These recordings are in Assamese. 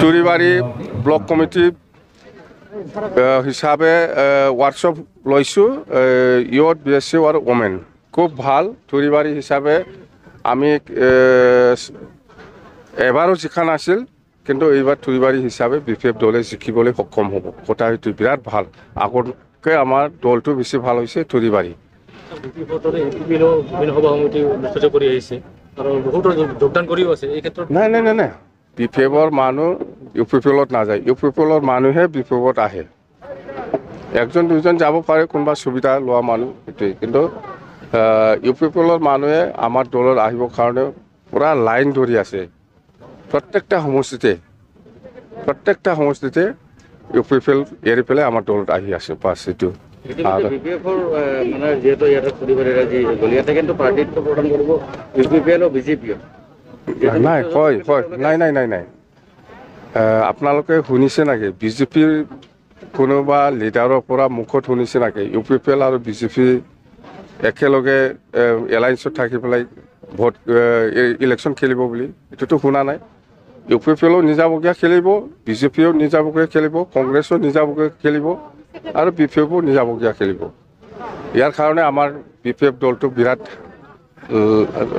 টুৰিবাড়ি ব্লক কমিটি হিসাবে ওয়াৰ্কশপ লৈছোঁ ইয়থ বিএসসি আৰু ওমেন খুব ভাল টুৰিবাড়ি হিসাবে আমি এবাৰো জিকা নাছিল কিন্তু এইবাৰ টুৰিবাড়ি হিসাবে বিপিএফ দলে জিকিবলৈ সক্ষম হ'ব কথা হয়তো বিৰাট ভাল আগতকৈ আমাৰ দলটো বেছি ভাল হৈছে টুৰিবাড়ি নাই নাই নাই নাই বিপিএফৰ মানুহ ইউপিপিএলত নাযায় ইউপিপিএলৰ মানুহে বিপিএফত আহে একজন দুজন যাব পাৰে কোনোবা সুবিধা লোৱা মানুহ সেইটোৱেই কিন্তু ইউপিপিএলৰ মানুহে আমাৰ দলত আহিবৰ কাৰণে পুৰা লাইন ধৰি আছে প্ৰত্যেকটা সমষ্টিতে ইউপিপিএল এৰি পেলাই আমাৰ দলত আহি আছে বাছ এইটো নাই হয় হয় নাই নাই নাই নাই আপোনালোকে শুনিছে নেকি বিজেপিৰ কোনোবা লিডাৰৰ পৰা মুখত শুনিছে নেকি ইউপিপিএল আৰু বিজেপি একেলগে এলায়েন্সত থাকি পেলাই ভোট ইলেকশ্যন খেলিব বুলি এইটোতো শুনা নাই ইউপিপিএলো নিজাববীয়া খেলিব বিজেপিও নিজাববীয়া খেলিব কংগ্ৰেছো নিজাববীয়া খেলিব আৰু বিপিএফো নিজাববীয়া খেলিব ইয়াৰ কাৰণে আমাৰ বিপিএফ দলটো বিৰাট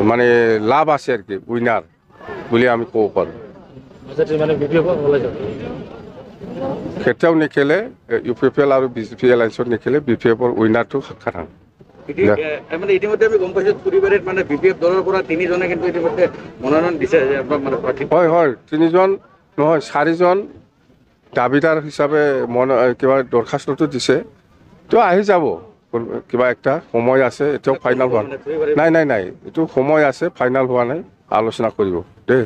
মানে লাভ আছে আৰু কি উইনাৰ বুলি আমি ক'ব পাৰোঁ কেতিয়াও নেখেলে ইউপিপিএল আৰু বিজেপি এলায়েন্সত নেখেলে বিপিএফৰ উইনাৰটো খাটাং ইতিমধ্যে আমি গম পাইছোঁ টুৰিবাড়িত মানে বিপিএফ দলৰ পৰা তিনিজনে কিন্তু ইতিমধ্যে মনোনয়ন দিছে হয় হয় তিনিজন নহয় চাৰিজন দাবীদাৰ হিচাপে কিবা দৰখাস্তটো দিছে তো আহি যাব কিবা একটা সময় আছে এতিয়াও ফাইনেল হোৱা নাই নাই নাই এইটো সময় আছে ফাইনেল হোৱা নাই আলোচনা কৰিব দেই